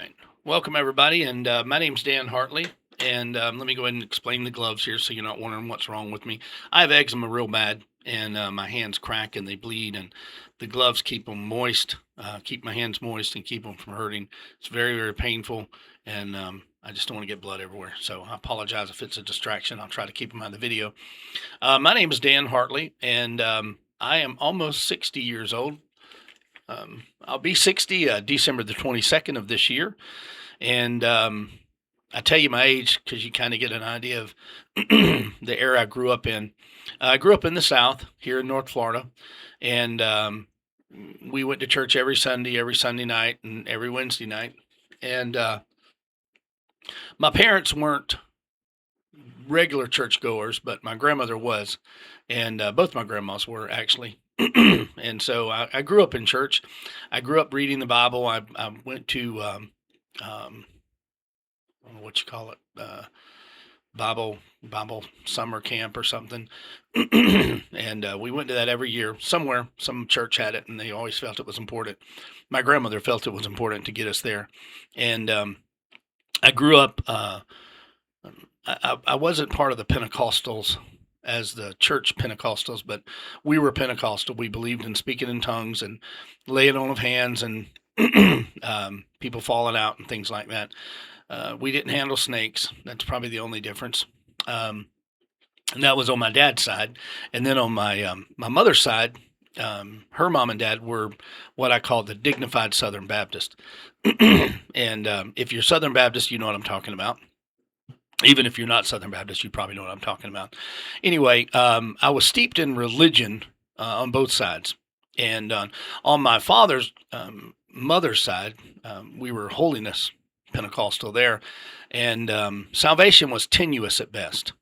right. Welcome, everybody. And my name's Dan Hartley. And let me go ahead and explain the gloves here so you're not wondering what's wrong with me. I have eczema real bad, and my hands crack and they bleed, and the gloves keep them moist, keep my hands moist, and keep them from hurting. It's very, very painful, and I just don't want to get blood everywhere. So I apologize if it's a distraction. I'll try to keep them out of the video. My name is Dan Hartley, and I am almost 60 years old. I'll be 60 December the 22nd of this year. And I tell you my age because you kind of get an idea of the era I grew up in. I grew up in the South here in North Florida, and we went to church every Sunday night, and every Wednesday night. And my parents weren't regular churchgoers, but my grandmother was, and both my grandmas were actually. And so I grew up in church. I grew up reading the Bible. I went to um, I don't know what you call it, Bible summer camp or something. And we went to that every year somewhere. Some church had it, and they always felt it was important. My grandmother felt it was important to get us there, and I grew up. I wasn't part of the Pentecostals as the church Pentecostals, but we were Pentecostal. We believed in speaking in tongues and laying on of hands and people falling out and things like that. We didn't handle snakes. That's probably the only difference. And that was on my dad's side. And then on my mother's side, her mom and dad were what I call the dignified Southern Baptist. And if you're Southern Baptist, you know what I'm talking about. Even if you're not Southern Baptist, you probably know what I'm talking about. Anyway, I was steeped in religion on both sides. And on my father's mother's side, we were holiness Pentecostal there. And salvation was tenuous at best.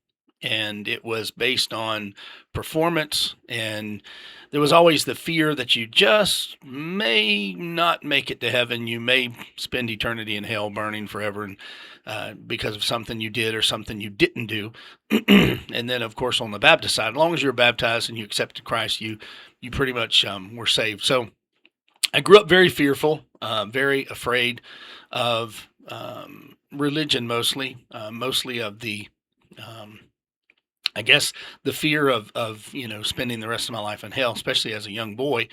And it was based on performance. And there was always the fear that you just may not make it to heaven. You may spend eternity in hell burning forever. And because of something you did or something you didn't do. And then, of course, on the Baptist side, as long as you're baptized and you accepted Christ, you pretty much were saved. So I grew up very fearful, very afraid of religion, mostly of the I guess the fear of spending the rest of my life in hell, especially as a young boy,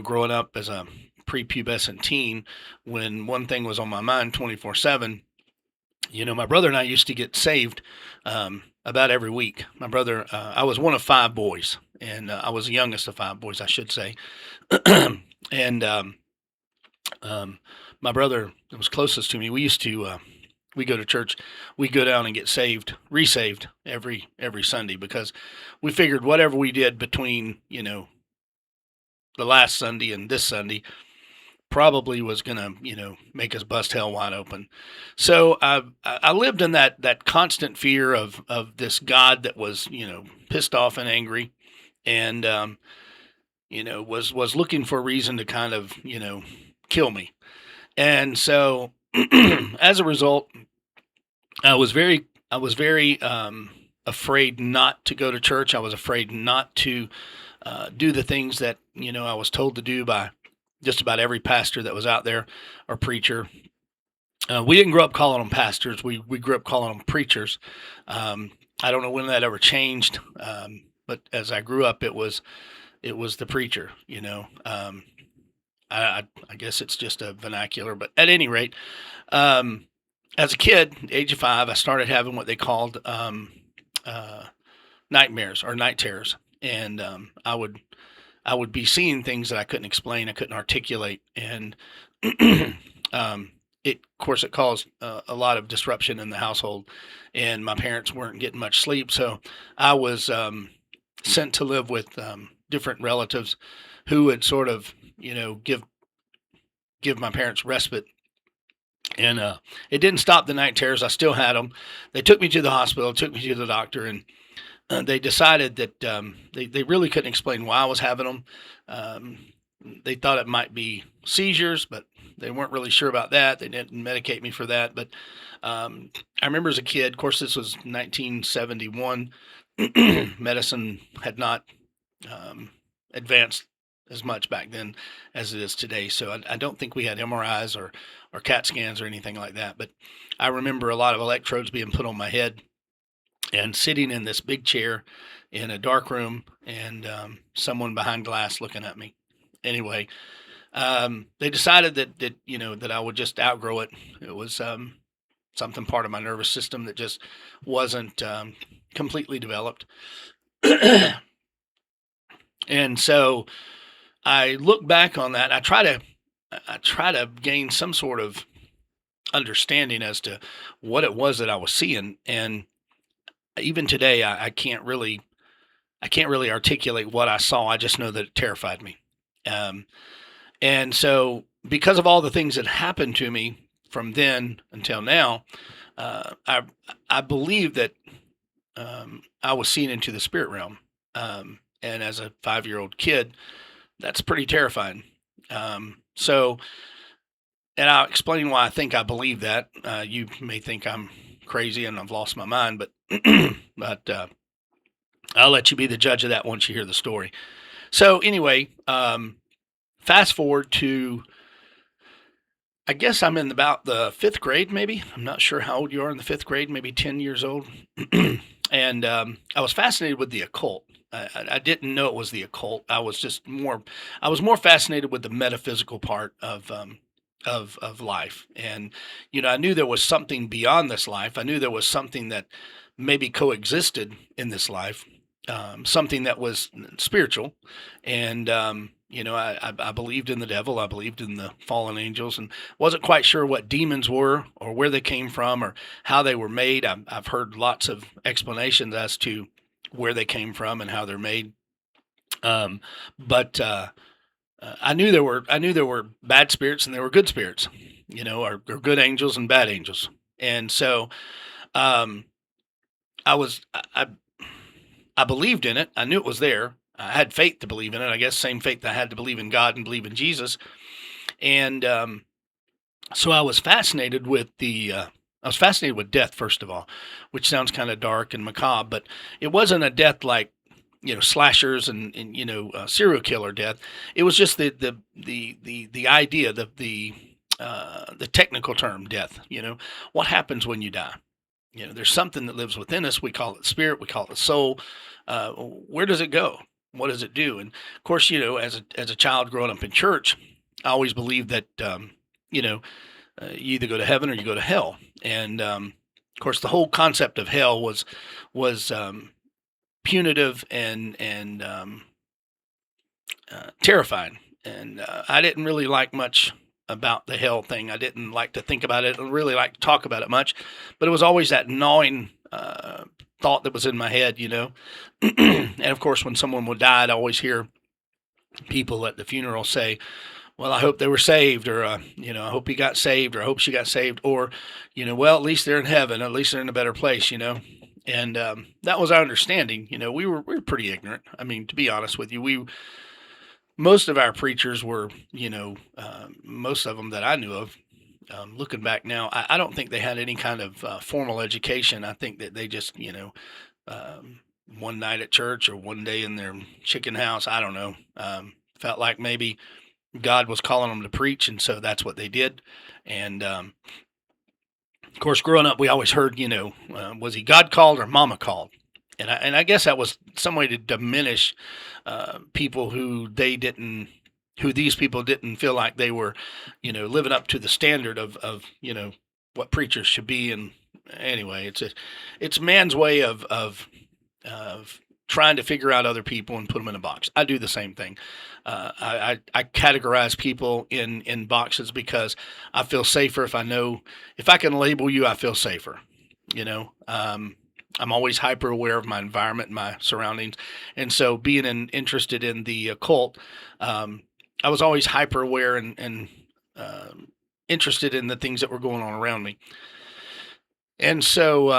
growing up as a prepubescent teen, when one thing was on my mind 24/7. My brother and I used to get saved about every week. My brother, I was one of five boys, and I was the youngest of five boys, I should say. And um, my brother that was closest to me, we used to we go to church, we go down and get saved, resaved every Sunday because we figured whatever we did between the last Sunday and this Sunday probably was gonna, make us bust hell wide open. So I lived in that constant fear of this God that was, pissed off and angry, and was looking for a reason to kind of, kill me. And so as a result, I was very afraid not to go to church. I was afraid not to do the things that I was told to do by just about every pastor that was out there or preacher. We didn't grow up calling them pastors. We grew up calling them preachers. I don't know when that ever changed, but as I grew up, it was the preacher. I guess it's just a vernacular, but at any rate, as a kid, age of 5, I started having what they called uh, nightmares or night terrors, and I would be seeing things that I couldn't explain, I couldn't articulate, and of course, it caused a lot of disruption in the household, and my parents weren't getting much sleep, so I was sent to live with different relatives who would sort of, give my parents respite. And it didn't stop the night terrors. I still had them. They took me to the hospital, took me to the doctor, and they decided that they really couldn't explain why I was having them. Um, they thought it might be seizures, but they weren't really sure about that. They didn't medicate me for that. But I remember as a kid, of course, this was 1971. Medicine had not um, advanced as much back then as it is today. So I don't think we had MRIs or CAT scans or anything like that. But I remember a lot of electrodes being put on my head and sitting in this big chair in a dark room, and someone behind glass looking at me. Anyway, they decided that I would just outgrow it. It was something part of my nervous system that just wasn't completely developed. And so I look back on that. I try to gain some sort of understanding as to what it was that I was seeing. And even today, I can't really articulate what I saw. I just know that it terrified me. Um, and so, because of all the things that happened to me from then until now, I believe that I was seen into the spirit realm. And as a 5-year old kid, that's pretty terrifying. So, and I'll explain why I think I believe that. You may think I'm crazy and I've lost my mind, but but I'll let you be the judge of that once you hear the story. So anyway, fast forward to, I guess I'm in about the fifth grade, maybe. I'm not sure how old you are in the fifth grade, maybe 10 years old. And I was fascinated with the occult. I didn't know it was the occult. I was more fascinated with the metaphysical part of life. And, I knew there was something beyond this life. I knew there was something that maybe coexisted in this life, something that was spiritual. And, I believed in the devil. I believed in the fallen angels, and wasn't quite sure what demons were or where they came from or how they were made. I've heard lots of explanations as to where they came from and how they're made. But I knew there were bad spirits and there were good spirits, or good angels and bad angels. And so um, I believed in it. I knew it was there. I had faith to believe in it. I guess same faith I had to believe in God and believe in Jesus. And so I was fascinated with death, first of all, which sounds kind of dark and macabre, but it wasn't a death like, slashers and serial killer death. It was just the idea, the technical term death. What happens when you die? There's something that lives within us. We call it spirit. We call it soul. Where does it go? What does it do? And of course, as a child growing up in church, I always believed that you either go to heaven or you go to hell. And of course, the whole concept of hell was punitive and terrifying. And I didn't really like much about the hell thing. I didn't like to think about it. I really like to talk about it much, but it was always that gnawing thought that was in my head. And of course, when someone would die, I'd always hear people at the funeral say, "Well, I hope they were saved," or I hope he got saved, or I hope she got saved, or well, at least they're in heaven, at least they're in a better place. And that was our understanding. We were pretty ignorant. I mean, to be honest with you, most of our preachers were, most of them that I knew of, looking back now, I don't think they had any kind of formal education. I think that they just, one night at church or one day in their chicken house, I don't know, felt like maybe God was calling them to preach, and so that's what they did. And of course, growing up, we always heard, was he God called or mama called? And I guess that was some way to diminish people who these people didn't feel like they were, living up to the standard of what preachers should be. And anyway, it's man's way of trying to figure out other people and put them in a box. I do the same thing. I categorize people in boxes because I feel safer if I can label you, I feel safer. I'm always hyper aware of my environment and my surroundings. And so being interested in the occult, I was always hyper aware and interested in the things that were going on around me. And so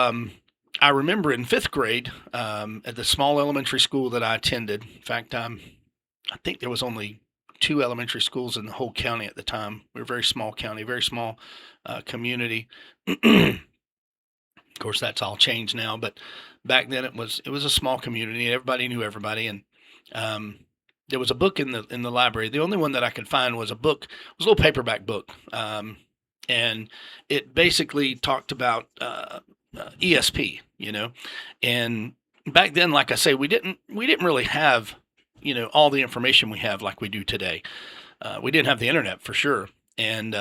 I remember in fifth grade at the small elementary school that I attended. In fact, I think there was only 2 elementary schools in the whole county at the time. We were a very small county, very small community. Of course, that's all changed now, but back then it was a small community. Everybody knew everybody, and there was a book in the library. The only one that I could find was a book. It was a little paperback book, and it basically talked about ESP. And back then, like I say, we didn't really have all the information we have like we do today. We didn't have the internet for sure, and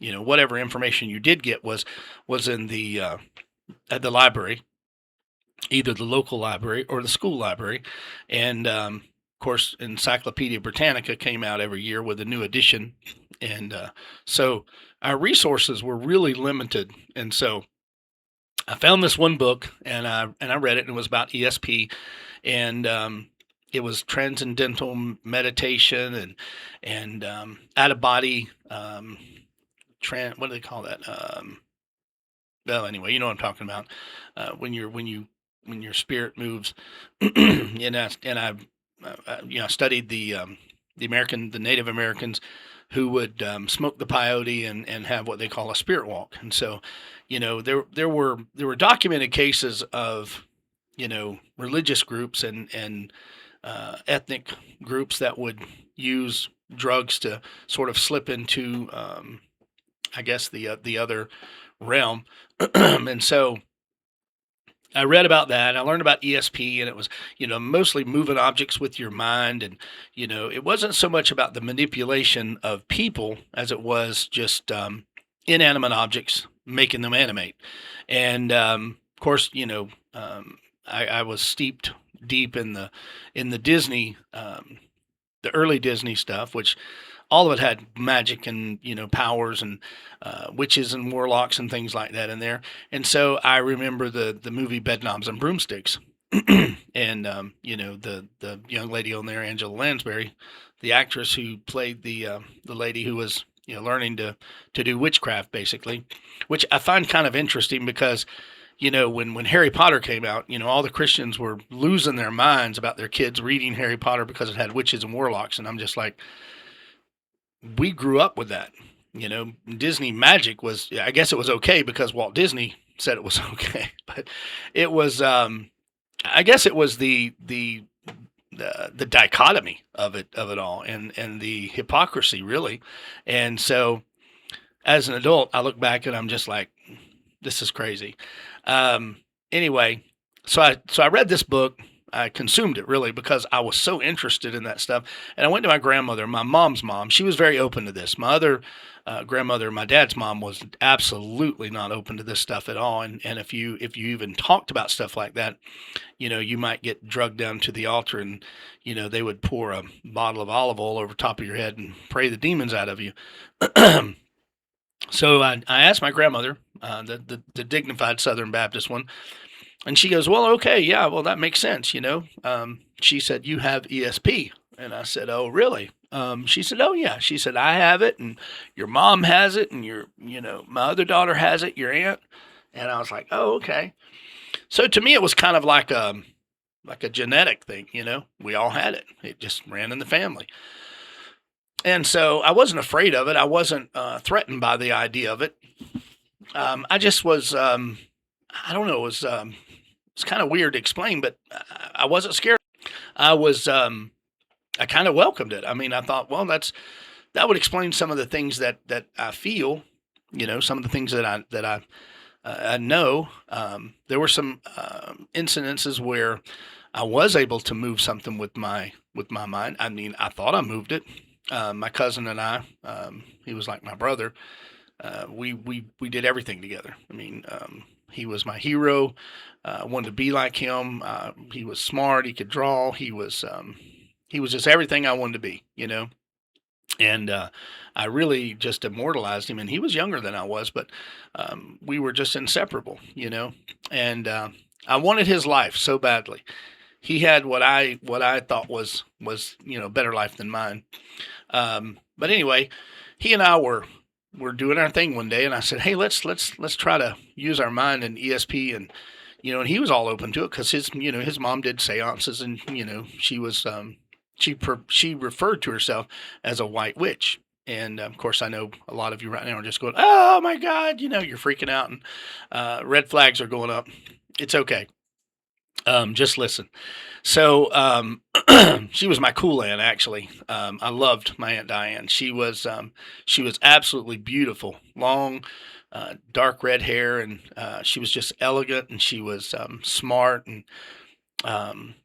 whatever information you did get was in the at the library, either the local library or the school library, and of course, Encyclopedia Britannica came out every year with a new edition, and so our resources were really limited, and so I found this one book and I read it, and it was about ESP, and it was transcendental meditation and out of body what do they call that? Well, anyway, you know what I'm talking about. When your spirit moves, and I studied the Native Americans who would smoke the peyote and have what they call a spirit walk. And so, there were documented cases of religious groups and ethnic groups that would use drugs to sort of slip into, I guess, the other realm. And so I read about that. I learned about ESP, and it was, mostly moving objects with your mind. And, it wasn't so much about the manipulation of people as it was just inanimate objects, making them animate. And, of course, I was steeped deep in the Disney, the early Disney stuff, which all of it had magic and powers and witches and warlocks and things like that in there. And so I remember the movie Bedknobs and Broomsticks, and the young lady on there, Angela Lansbury, the actress who played the lady who was learning to do witchcraft, basically, which I find kind of interesting because when Harry Potter came out, all the Christians were losing their minds about their kids reading Harry Potter because it had witches and warlocks, and I'm just like, we grew up with that. Disney magic was, I guess it was okay because Walt Disney said it was okay, but it was, I guess it was the dichotomy of it all, and the hypocrisy, really. And so as an adult, I look back and I'm just like, this is crazy. Anyway, so I read this book. I consumed it, really, because I was so interested in that stuff. And I went to my grandmother, my mom's mom. She was very open to this. My other grandmother, my dad's mom, was absolutely not open to this stuff at all. And if you even talked about stuff like that, you might get drugged down to the altar, and they would pour a bottle of olive oil over top of your head and pray the demons out of you. So I asked my grandmother, the dignified Southern Baptist one. And she goes, well, okay, yeah, well, that makes sense, She said, you have ESP. And I said, oh, really? She said, oh, yeah. She said, I have it, and your mom has it, and my other daughter has it, your aunt. And I was like, oh, okay. So to me, it was kind of like a genetic thing, We all had it. It just ran in the family. And so I wasn't afraid of it. I wasn't threatened by the idea of it. I just was, I don't know, it's kind of weird to explain, but I wasn't scared. I was, I kind of welcomed it. I mean, I thought, well, that would explain some of the things that I feel, some of the things that I know. There were some incidences where I was able to move something with my mind. I mean, I thought I moved it. My cousin and I, he was like my brother. We did everything together. I mean, he was my hero. I wanted to be like him. He was smart. He could draw. He was just everything I wanted to be, And I really just immortalized him. And he was younger than I was, but we were just inseparable, And I wanted his life so badly. He had what I thought was better life than mine. But anyway, he and I were doing our thing one day, and I said, hey, let's try to use our mind in ESP. And and he was all open to it because his mom did seances, and she was she referred to herself as a white witch. And of course, I know a lot of you right now are just going, oh my God, you're freaking out, and red flags are going up. It's okay. Just listen. So, she was my cool aunt, actually. I loved my Aunt Diane. She was absolutely beautiful, long, dark red hair, and she was just elegant, and she was smart, and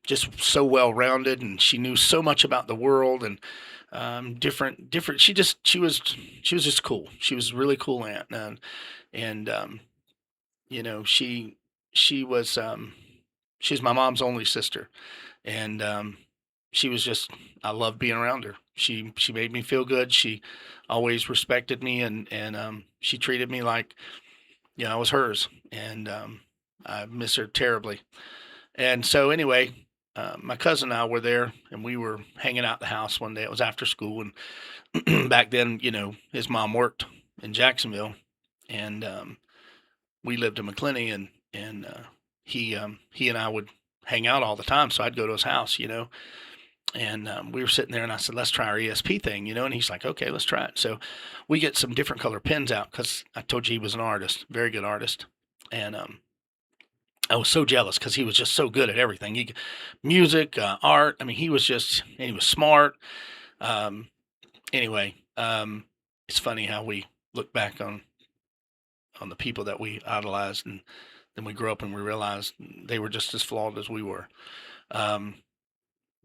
just so well rounded, and she knew so much about the world and different. She was just cool. She was a really cool aunt, and you know she was she's my mom's only sister, and she was just I loved being around her. She made me feel good. She always respected me, and she treated me like I was hers, and I miss her terribly. And so anyway, my cousin and I were there, and we were hanging out the house one day. It was after school, and back then, his mom worked in Jacksonville, and we lived in McClenny, and he and I would hang out all the time. So I'd go to his house, and we were sitting there, and I said, "Let's try our ESP thing," and he's like, "Okay, let's try it." So we get some different color pens out because I told you he was an artist, very good artist, and I was so jealous because he was just so good at everything. Music, art. I mean, and he was smart. Um, anyway, it's funny how we look back on the people that we idolized, and then we grew up and we realized they were just as flawed as we were. Um,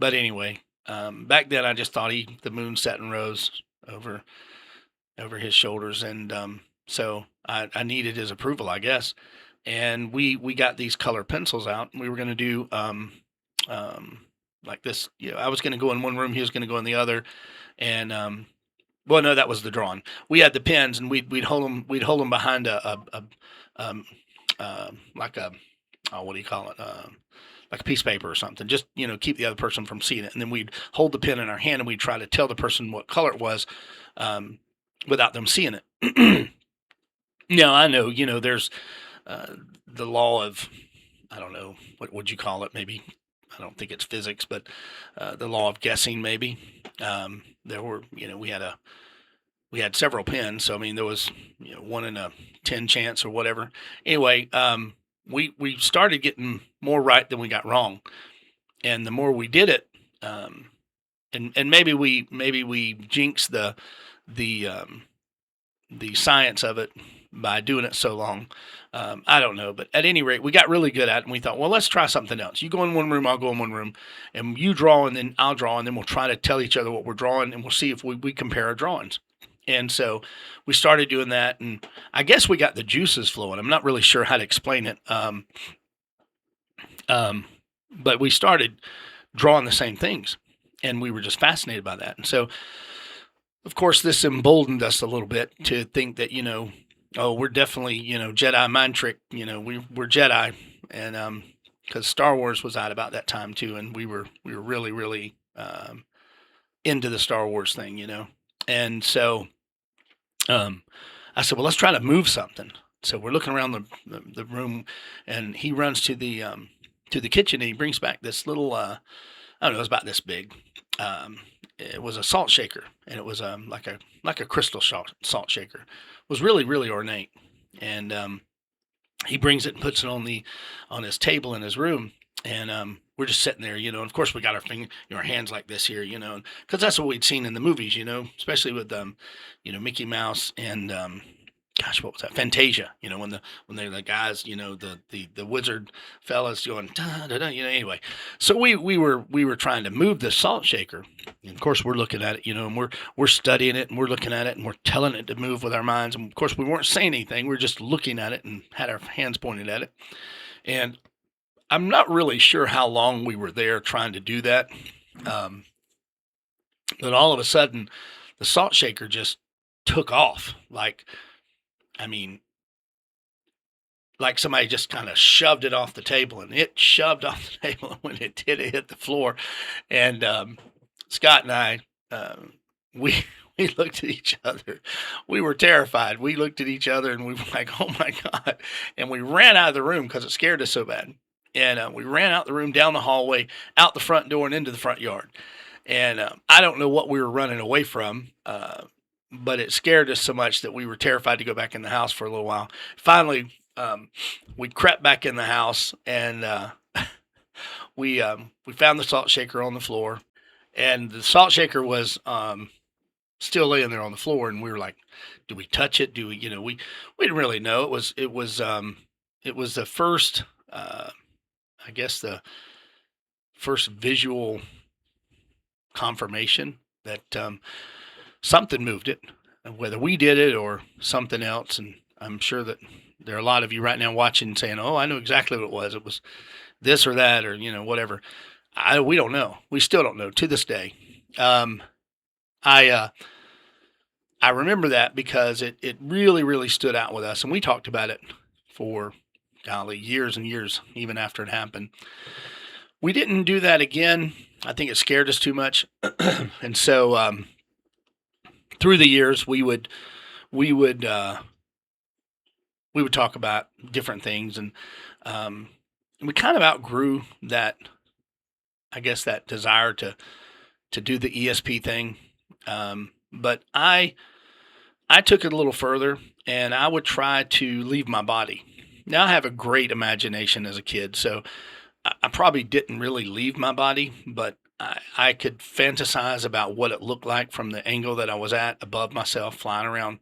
but anyway, back then I just thought the moon set and rose over his shoulders, and so I needed his approval, I guess. And we got these color pencils out, and we were going to do um, like this. I was going to go in one room, he was going to go in the other, and well, no, that was the drawing. We had the pens, and we'd hold them behind a um, like a oh, what do you call it? Like a piece of paper or something. Just keep the other person from seeing it, and then we'd hold the pen in our hand, and we'd try to tell the person what color it was, um, without them seeing it. Now I know there's the law of, I don't know, what would you call it? Maybe, I don't think it's physics, but the law of guessing, maybe. There were, we had several pins, so I mean, there was, one in a 10 chance or whatever. Anyway, we started getting more right than we got wrong, and the more we did it, and maybe we jinxed the science of it by doing it so long. I don't know, but at any rate, we got really good at it, and we thought, well, let's try something else. You go in one room, I'll go in one room, and you draw, and then I'll draw, and then we'll try to tell each other what we're drawing, and we'll see if we compare our drawings. And so we started doing that, and I guess we got the juices flowing. I'm not really sure how to explain it, but we started drawing the same things, and we were just fascinated by that. And so, of course, this emboldened us a little bit to think that, oh, we're definitely, Jedi mind trick, we're Jedi. And because Star Wars was out about that time too, and we were really, really into the Star Wars thing, And so I said, well, let's try to move something. So we're looking around the room, and he runs to the kitchen, and he brings back this little, I don't know, it was about this big. It was a salt shaker, and it was like a crystal salt shaker. It was really, really ornate, and he brings it and puts it on his table in his room, and we're just sitting there, and of course we got our hands like this here, because that's what we'd seen in the movies, especially with Mickey Mouse and gosh, what was that? Fantasia, when they're the guys, the wizard fellas going da da da, anyway. So we were trying to move the salt shaker. And of course we're looking at it, and we're studying it, and we're looking at it, and we're telling it to move with our minds. And of course we weren't saying anything. We were just looking at it and had our hands pointed at it. And I'm not really sure how long we were there trying to do that. Um, but all of a sudden the salt shaker just took off. I mean, like somebody just kind of shoved it off the table, and it shoved off the table. And when it did, it hit the floor. And Scott and I, we we looked at each other. We were terrified. We looked at each other, and we were like, "Oh my god!" And we ran out of the room because it scared us so bad. And we ran out the room, down the hallway, out the front door, and into the front yard. And I don't know what we were running away from. But it scared us so much that we were terrified to go back in the house for a little while. Finally, we crept back in the house, and we found the salt shaker on the floor, and the salt shaker was still laying there on the floor, and we were like, "Do we touch it? Do we?" We didn't really know. It was the first, I guess, the first visual confirmation that something moved it, whether we did it or something else. And I'm sure that there are a lot of you right now watching saying, "Oh, I know exactly what it was. It was this or that, or whatever." We don't know. We still don't know to this day. Um, I I remember that because it really really stood out with us, and we talked about it for golly years and years, even after it happened. We didn't do that again. I think it scared us too much, and so through the years we would we would talk about different things, and um, we kind of outgrew that. I guess that desire to do the ESP thing. But I took it a little further, and I would try to leave my body. Now I have a great imagination as a kid, so I probably didn't really leave my body, but I could fantasize about what it looked like from the angle that I was at above myself, flying around.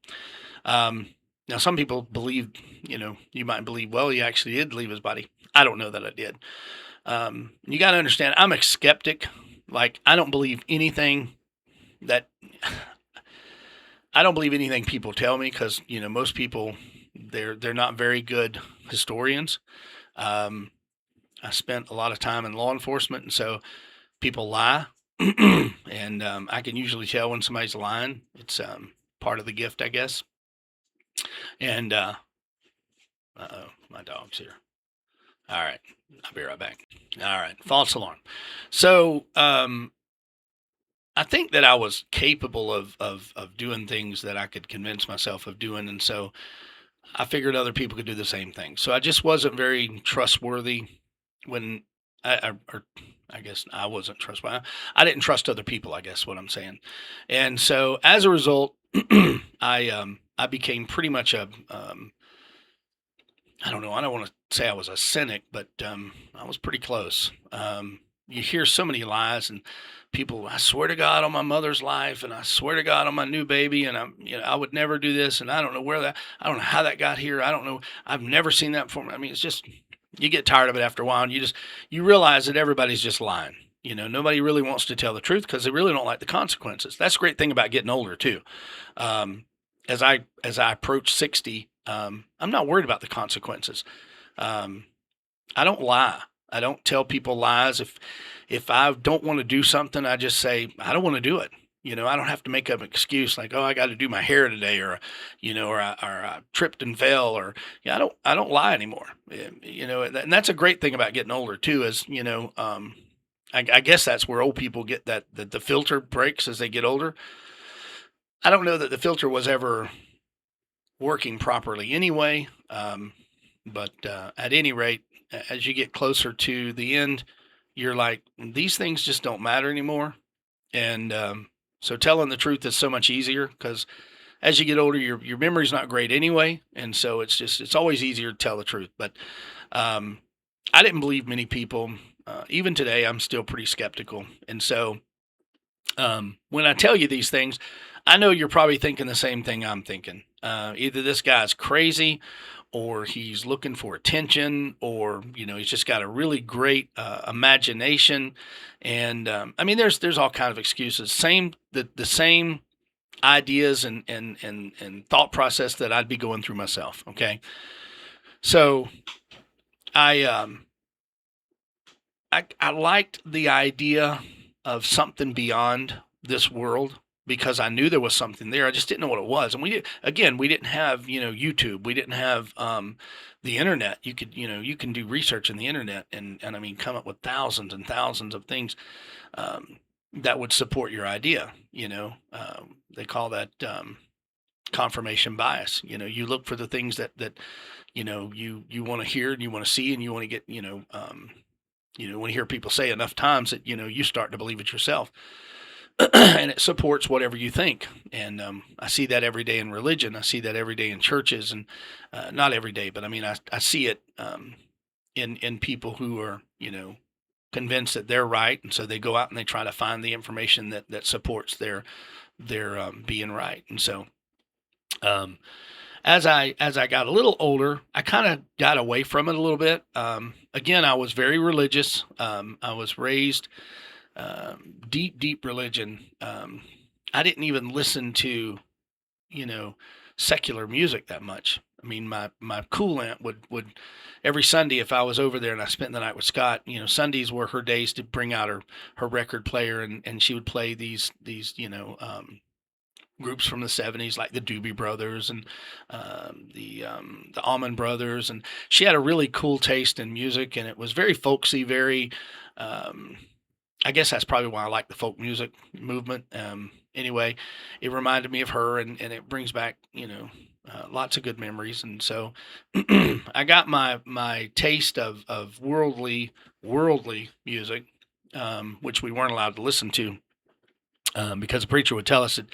Um, Now, some people believe, you might believe, well, he actually did leave his body. I don't know that I did. You got to understand, I'm a skeptic. Like, that I don't believe anything people tell me because most people they're not very good historians. Um, I spent a lot of time in law enforcement, and so people lie, and I can usually tell when somebody's lying. It's part of the gift, I guess. And oh, my dog's here. All right, I'll be right back. All right, false alarm. So I think that I was capable of doing things that I could convince myself of doing, and so I figured other people could do the same thing. So I just wasn't very trustworthy when or I guess I wasn't trustworthy. I didn't trust other people. I guess what I'm saying, and so as a result, I became pretty much a I don't know. I don't want to say I was a cynic, but I was pretty close. You hear so many lies, and people. I swear to God on my mother's life, and I swear to God on my new baby, and I would never do this, and I don't know where that. I don't know how that got here. I don't know. I've never seen that before. I mean, it's just you get tired of it after a while, and you realize that everybody's just lying. Nobody really wants to tell the truth because they really don't like the consequences. That's a great thing about getting older too. Um, as I approach 60, I'm not worried about the consequences. Um, I don't lie. I don't tell people lies. If I don't want to do something, I just say I don't want to do it. I don't have to make up an excuse like, oh, I got to do my hair today, or or I tripped and fell, or yeah, I don't lie anymore. And that's a great thing about getting older too. Is I guess that's where old people get that the filter breaks as they get older. I don't know that the filter was ever working properly anyway. But at any rate, as you get closer to the end, you're like, these things just don't matter anymore. And so telling the truth is so much easier because as you get older, your memory's not great anyway. And so it's always easier to tell the truth. But um, I didn't believe many people. Even today, I'm still pretty skeptical. And so when I tell you these things, I know you're probably thinking the same thing I'm thinking. Either this guy's crazy, or he's looking for attention, or he's just got a really great imagination. And I mean, there's all kind of excuses. The same ideas and thought process that I'd be going through myself. Okay, so I I liked the idea of something beyond this world because I knew there was something there. I just didn't know what it was. And we didn't have, YouTube. We didn't have the internet. You can do research in the internet and I mean, come up with thousands and thousands of things um, that would support your idea. They call that confirmation bias. You look for the things that you want to hear and you want to see and you want to get, when you hear people say enough times that you start to believe it yourself, and it supports whatever you think. And I see that every day in religion. I see that every day in churches, and not every day, but I mean I see it in people who are convinced that they're right, and so they go out and they try to find the information that supports their being right. And so um, as I got a little older, I kind of got away from it a little bit. Again, I was very religious. I was raised deep religion. I didn't even listen to, you know, secular music that much. I mean, my cool aunt would every Sunday, if I was over there and I spent the night with Scott, Sundays were her days to bring out her record player, and she would play these groups from the '70s like the Doobie Brothers and the Allman Brothers, and she had a really cool taste in music, and it was very folksy, very. I guess that's probably why I like the folk music movement. Anyway, it reminded me of her, and it brings back lots of good memories, and so I got my taste of worldly music, which we weren't allowed to listen to because the preacher would tell us that,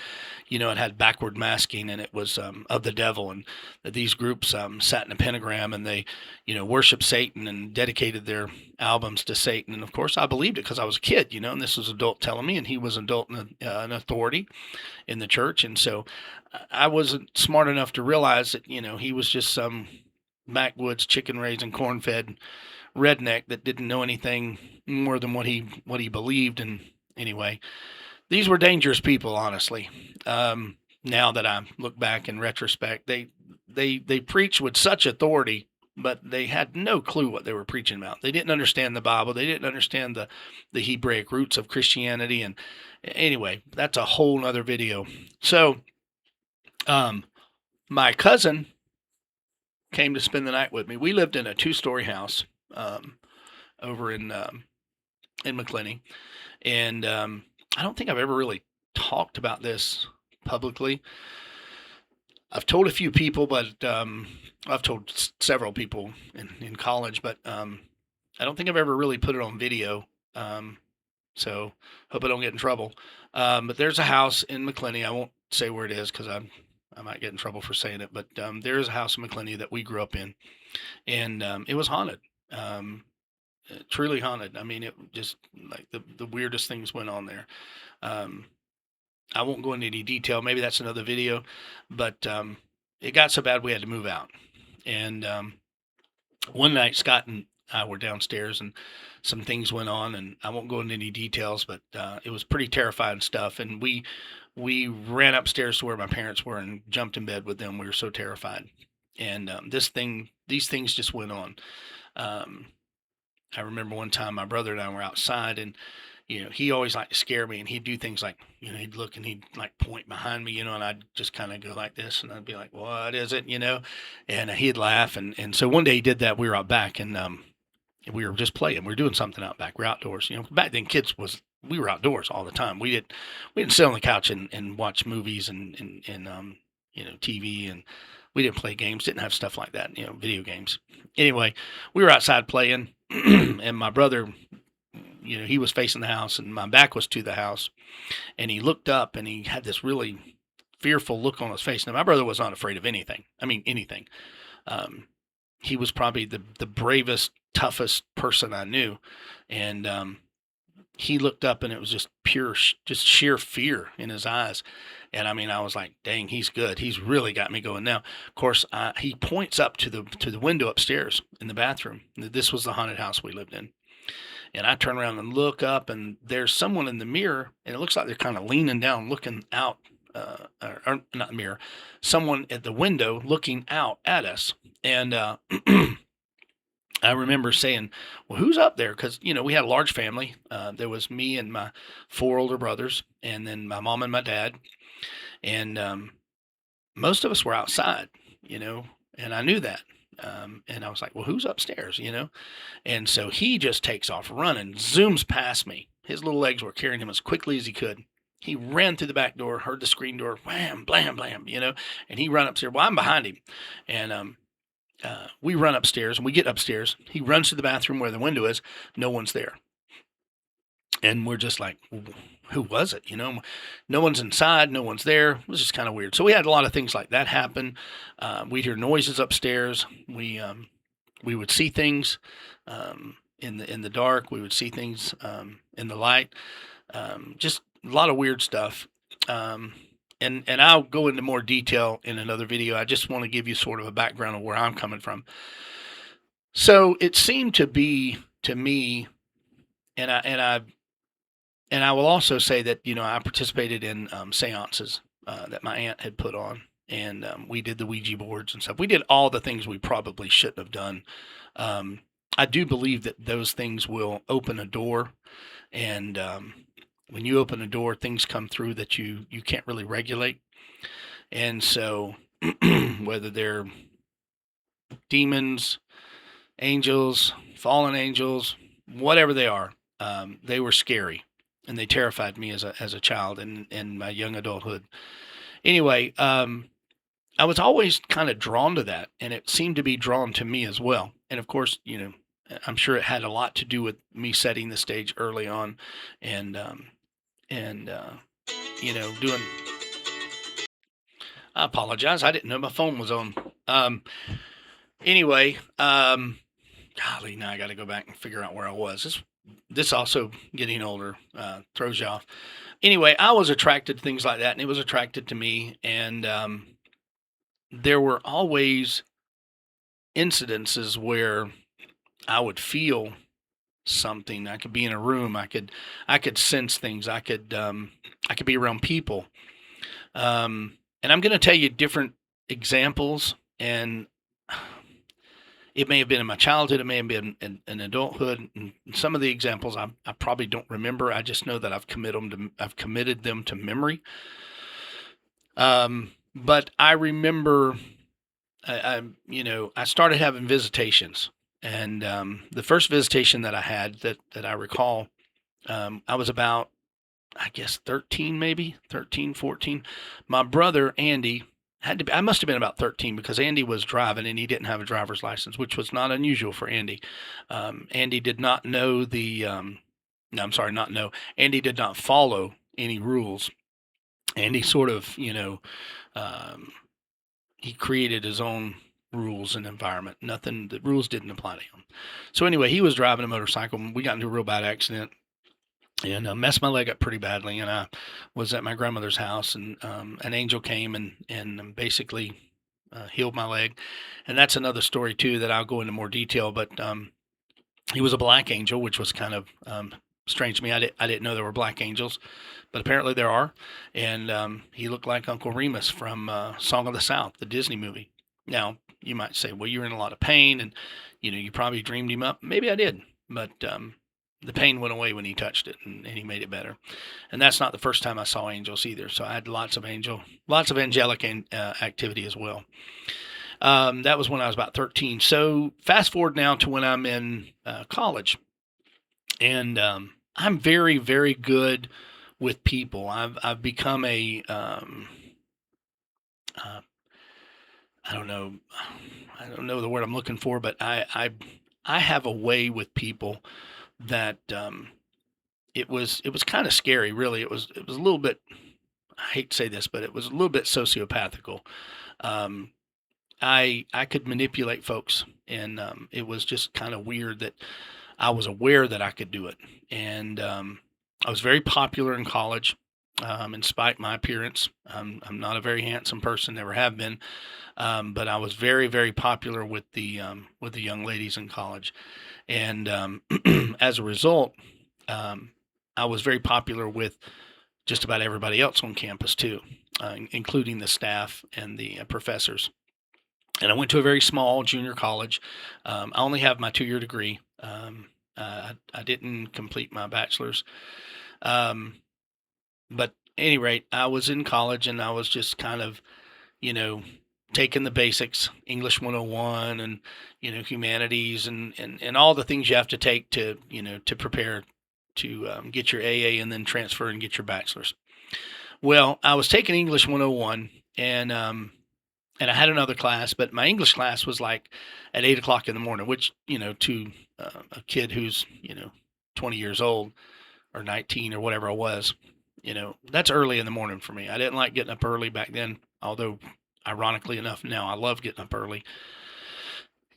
it had backward masking and it was of the devil, and that these groups sat in a pentagram and they, worshiped Satan and dedicated their albums to Satan. And of course, I believed it because I was a kid, and this was adult telling me, and he was adult and an authority in the church. And so I wasn't smart enough to realize that, he was just some backwoods chicken raising corn fed redneck that didn't know anything more than what he believed. And anyway, these were dangerous people, honestly. Now that I look back in retrospect, they preached with such authority, but they had no clue what they were preaching about. They didn't understand the Bible. They didn't understand the Hebraic roots of Christianity. And anyway, that's a whole nother video. So, my cousin came to spend the night with me. We lived in a 2-story house over in McClenny, and I don't think I've ever really talked about this publicly. I've told a few people, but I've told several people in college, but I don't think I've ever really put it on video. So hope I don't get in trouble. But there's a house in McClenny. I won't say where it is because I might get in trouble for saying it. But there is a house in McClenny that we grew up in, and it was haunted. Truly haunted. I mean, it just like the weirdest things went on there. I won't go into any detail. Maybe that's another video, but it got so bad we had to move out. And one night, Scott and I were downstairs, and some things went on, and I won't go into any details, but it was pretty terrifying stuff. And we ran upstairs to where my parents were and jumped in bed with them. We were so terrified. And these things just went on. I remember one time my brother and I were outside, and he always liked to scare me, and he'd do things like, he'd look and he'd like point behind me, and I'd just kind of go like this, and I'd be like, "What is it?" And he'd laugh, and so one day he did that. We were out back, and we were just playing. We were doing something out back. We're outdoors. Back then we were outdoors all the time. We didn't sit on the couch and watch movies and TV, and we didn't play games. Didn't have stuff like that. Video games. Anyway, we were outside playing. And my brother, he was facing the house and my back was to the house, and he looked up and he had this really fearful look on his face. Now, my brother was not afraid of anything. I mean, anything. He was probably the bravest, toughest person I knew. And he looked up and it was just just sheer fear in his eyes. And I mean, I was like, dang, he's good. He's really got me going now. Of course, he points up to the window upstairs in the bathroom. This was the haunted house we lived in. And I turn around and look up, and there's someone in the mirror, and it looks like they're kind of leaning down, looking out, or not the mirror, someone at the window looking out at us. And I remember saying, well, who's up there? Because, we had a large family. There was me and my 4 older brothers, and then my mom and my dad. And most of us were outside, and I knew that. And I was like, well, who's upstairs, And so he just takes off running, zooms past me. His little legs were carrying him as quickly as he could. He ran through the back door, heard the screen door, wham, blam, blam, and he ran upstairs. Well, I'm behind him. And we run upstairs, and we get upstairs. He runs to the bathroom where the window is. No one's there. And we're just like, who was it? No one's inside. No one's there. It was just kind of weird. So we had a lot of things like that happen. We'd hear noises upstairs. We would see things. in the dark. We would see things in the light. Just a lot of weird stuff. Um, and I'll go into more detail in another video. I just want to give you sort of a background of where I'm coming from. So it seemed to be to me, and I will also say that I participated in seances that my aunt had put on, and we did the Ouija boards and stuff. We did all the things we probably shouldn't have done. Um, I do believe that those things will open a door, and when you open a door, things come through that you can't really regulate. And so, whether they're demons, angels, fallen angels, whatever they were scary, and they terrified me as a child and in my young adulthood. Anyway, I was always kind of drawn to that, and it seemed to be drawn to me as well. And of course, I'm sure it had a lot to do with me setting the stage early on, and doing. I apologize. I didn't know my phone was on. Anyway, golly, now I got to go back and figure out where I was. This also getting older throws you off. Anyway, I was attracted to things like that, and it was attracted to me. And there were always incidences where I would feel something. I could be in a room. I could sense things. I could be around people. And I'm going to tell you different examples, and it may have been in my childhood, it may have been in adulthood. And some of the examples I probably don't remember. I just know that I've committed them to memory. But I remember, I started having visitations, and the first visitation that I had that I recall, I was about, I guess 13, maybe 13, 14. My brother Andy I must have been about 13 because Andy was driving and he didn't have a driver's license, which was not unusual for Andy. Andy did not know no, I'm sorry, not know. Andy did not follow any rules. Andy sort of, he created his own rules and environment. The rules didn't apply to him. So anyway, he was driving a motorcycle and we got into a real bad accident. And messed my leg up pretty badly. And I was at my grandmother's house, and an angel came and basically healed my leg. And that's another story too that I'll go into more detail. But he was a black angel, which was kind of strange to me. I didn't know there were black angels, but apparently there are. And he looked like Uncle Remus from Song of the South, the Disney movie. Now you might say, well, you're in a lot of pain, and you probably dreamed him up. Maybe I did, but the pain went away when he touched it, and he made it better. And that's not the first time I saw angels either. So I had lots of angelic activity as well. That was when I was about 13. So fast forward now to when I'm in college, and I'm very, very good with people. I've become I don't know the word I'm looking for, but I have a way with people that it was kind of scary, really. It was a little bit, I hate to say this, but it was a little bit sociopathical. I could manipulate folks, and it was just kind of weird that I was aware that I could do it. And I was very popular in college, in spite of my appearance. I'm not a very handsome person, never have been, but I was very, very popular with the young ladies in college. And as a result, I was very popular with just about everybody else on campus too, including the staff and the professors. And I went to a very small junior college. I only have my 2-year degree. I didn't complete my bachelor's. But at any rate, I was in college, and I was just kind of, taking the basics, English 101 and, humanities and all the things you have to take to, to prepare to get your AA and then transfer and get your bachelor's. Well, I was taking English 101, and I had another class, but my English class was like at 8 o'clock in the morning, which, to a kid who's, 20 years old or 19 or whatever I was, that's early in the morning for me. I didn't like getting up early back then, although ironically enough, now I love getting up early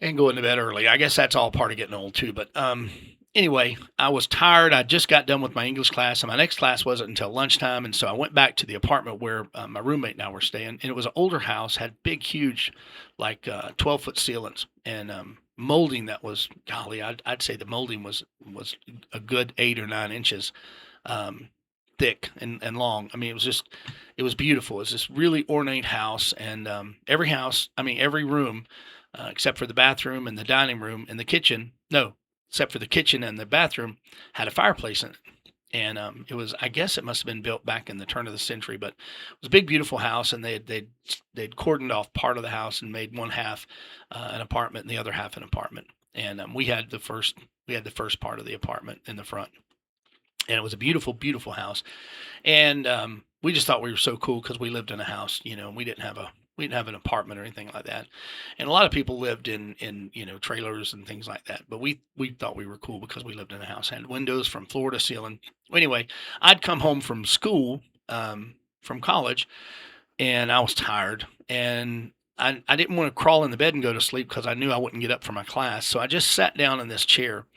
and going to bed early. I guess that's all part of getting old too. But Anyway, I was tired. I just got done with my English class, and my next class wasn't until lunchtime. And so I went back to the apartment where my roommate and I were staying. And it was an older house, had big, huge, like 12-foot ceilings, and molding that was, golly, I'd say the molding was a good 8 or 9 inches um, thick and long. I mean, it was beautiful. It was this really ornate house, and every room, except for the bathroom and the dining room and the kitchen, no, except for the kitchen and the bathroom, had a fireplace in it. And it was, I guess, it must have been built back in the turn of the century, but it was a big, beautiful house, and they'd cordoned off part of the house and made one half an apartment and the other half an apartment. And we had the first part of the apartment in the front, and it was a beautiful, beautiful house. And we just thought we were so cool because we lived in a house, we didn't have an apartment or anything like that. And a lot of people lived in trailers and things like that. But we thought we were cool because we lived in a house, had windows from floor to ceiling. Anyway, I'd come home from school, from college, and I was tired, and I didn't want to crawl in the bed and go to sleep because I knew I wouldn't get up for my class. So I just sat down in this chair.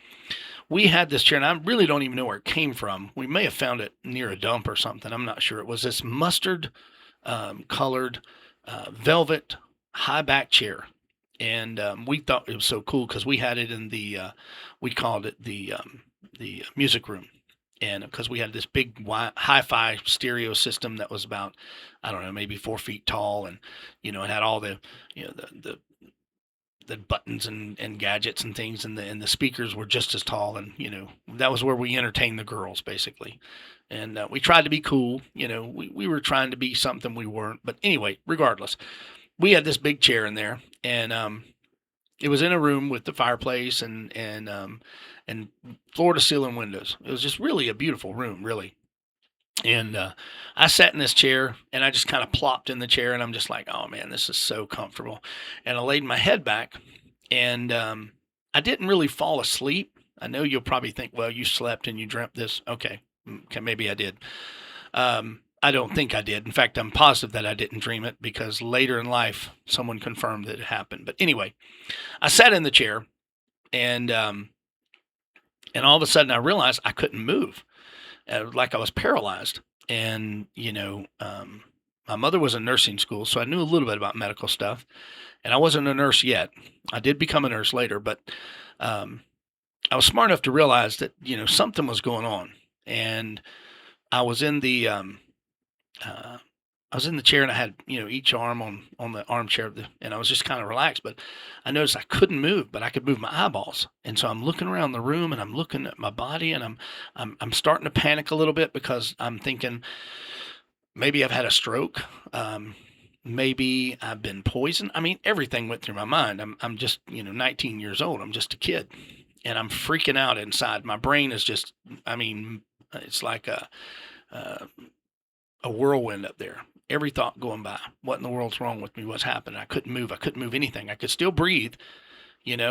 We had this chair, and I really don't even know where it came from. We may have found it near a dump or something. I'm not sure. It was this mustard colored velvet high back chair. And we thought it was so cool because we had it in we called it the music room. And because we had this big hi-fi stereo system that was about, I don't know, maybe 4 feet tall, and it had all the buttons and gadgets and things, and the speakers were just as tall, and that was where we entertained the girls basically. And we tried to be cool. We were trying to be something we weren't. But anyway, regardless, we had this big chair in there, and it was in a room with the fireplace and floor to ceiling windows. It was just really a beautiful room, really. And I sat in this chair, and I just kind of plopped in the chair, and I'm just like, oh man, this is so comfortable. And I laid my head back, and I didn't really fall asleep. I know you'll probably think, well, you slept and you dreamt this. Okay, maybe I did. I don't think I did. In fact, I'm positive that I didn't dream it because later in life, someone confirmed that it happened. But anyway, I sat in the chair, and all of a sudden, I realized I couldn't move, like I was paralyzed. And my mother was in nursing school, so I knew a little bit about medical stuff. And I wasn't a nurse yet. I did become a nurse later, but um, I was smart enough to realize that something was going on. And I was in the uh, I was in the chair, and I had each arm on the armchair and I was just kind of relaxed. But I noticed I couldn't move, but I could move my eyeballs. And so I'm looking around the room, and I'm looking at my body, and I'm starting to panic a little bit because I'm thinking maybe I've had a stroke. Maybe I've been poisoned. I mean, everything went through my mind. I'm just 19 years old. I'm just a kid, and I'm freaking out inside. My brain is just, I mean, it's like a whirlwind up there. Every thought going by. What in the world's wrong with me? What's happening? I couldn't move. I couldn't move anything. I could still breathe, and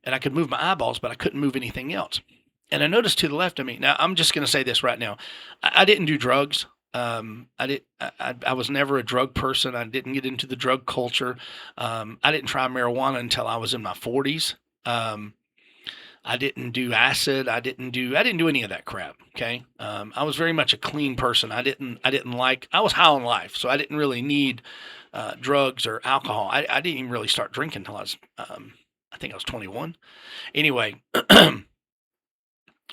I could move my eyeballs, but I couldn't move anything else. And I noticed to the left of me. Now, I'm just going to say this right now. I didn't do drugs. I was never a drug person. I didn't get into the drug culture. I didn't try marijuana until I was in my 40s. I didn't do acid. I didn't do any of that crap. Okay. I was very much a clean person. I was high on life, so I didn't really need drugs or alcohol. I didn't even really start drinking until I think I was 21. Anyway,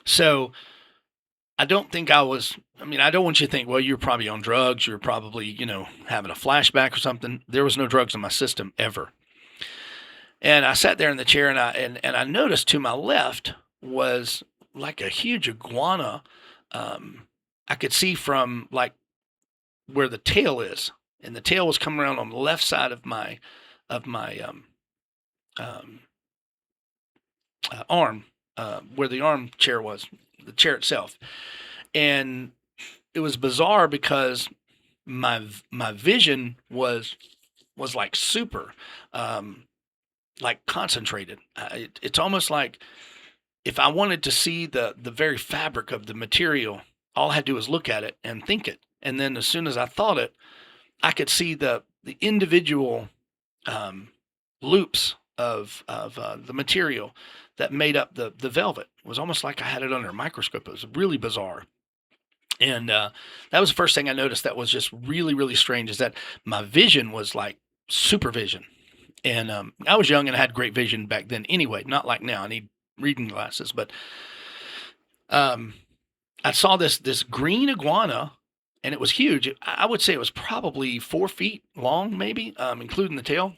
so I don't think I don't want you to think, well, you're probably on drugs. You're probably, having a flashback or something. There was no drugs in my system ever. And I sat there in the chair, and I noticed to my left was like a huge iguana. I could see from like where the tail is, and the tail was coming around on the left side of my um, arm, where the armchair was, the chair itself. And it was bizarre because my vision was like super. Like concentrated. It's almost like if I wanted to see the very fabric of the material, all I had to do was look at it and think it, and then as soon as I thought it, I could see the individual um, loops of the material that made up the velvet. It was almost like I had it under a microscope. It was really bizarre. And that was the first thing I noticed that was just really, really strange, is that my vision was like supervision. And I was young and I had great vision back then anyway, not like now. I need reading glasses. But um, I saw this green iguana, and it was huge. I would say it was probably 4 feet long, maybe, including the tail.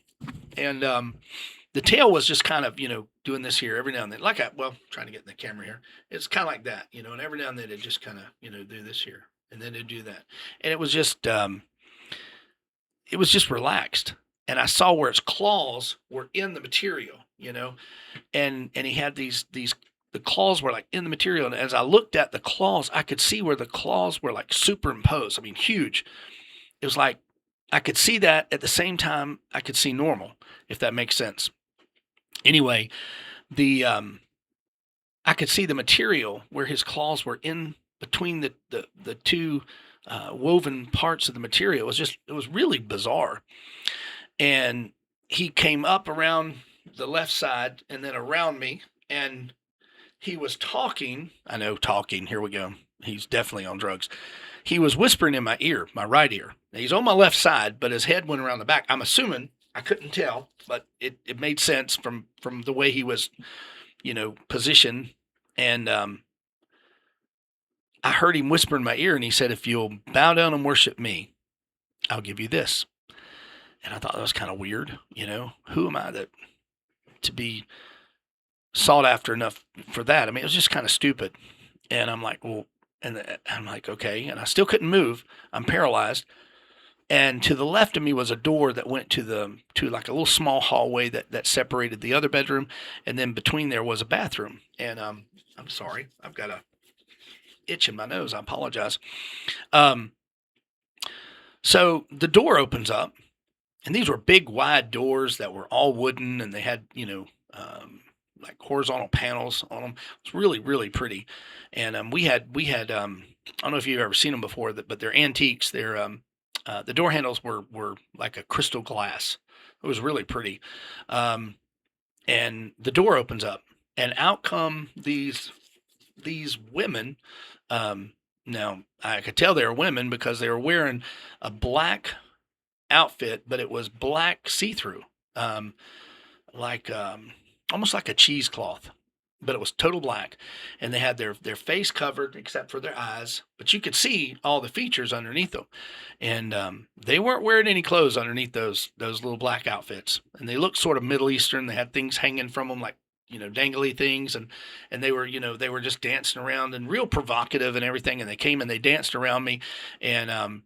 And the tail was just kind of, doing this here every now and then. Trying to get in the camera here. It's kind of like that, and every now and then it just kind of, do this here, and then it'd do that. And it was just relaxed. And I saw where its claws were in the material, and he had the claws were like in the material. And as I looked at the claws, I could see where the claws were like superimposed. I mean, huge. It was like I could see that at the same time I could see normal, if that makes sense. Anyway, the I could see the material where his claws were in between the two woven parts of the material. It was really bizarre. And he came up around the left side and then around me, and he was talking. I know, talking. Here we go. He's definitely on drugs. He was whispering in my ear, my right ear. Now, he's on my left side, but his head went around the back. I'm assuming, I couldn't tell, but it made sense from the way he was, positioned. And I heard him whisper in my ear, and he said, "If you'll bow down and worship me, I'll give you this." And I thought that was kind of weird. Who am I to be sought after enough for that? I mean, it was just kind of stupid. And I'm like, well, and I'm like, okay. And I still couldn't move. I'm paralyzed. And to the left of me was a door that went to like a little small hallway that separated the other bedroom. And then between there was a bathroom. And I'm sorry, I've got a itch in my nose. I apologize. So the door opens up, and these were big, wide doors that were all wooden, and they had, like horizontal panels on them. It's really, really pretty. And we had I don't know if you've ever seen them before, but they're antiques. The door handles were like a crystal glass. It was really pretty. And the door opens up, and out come these women. Now I could tell they were women because they were wearing a black outfit, but it was black see-through, like almost like a cheesecloth, but it was total black. And they had their face covered except for their eyes, but you could see all the features underneath them. And they weren't wearing any clothes underneath those little black outfits, and they looked sort of Middle Eastern. They had things hanging from them, like dangly things, and they were they were just dancing around and real provocative and everything. And they came and they danced around me, and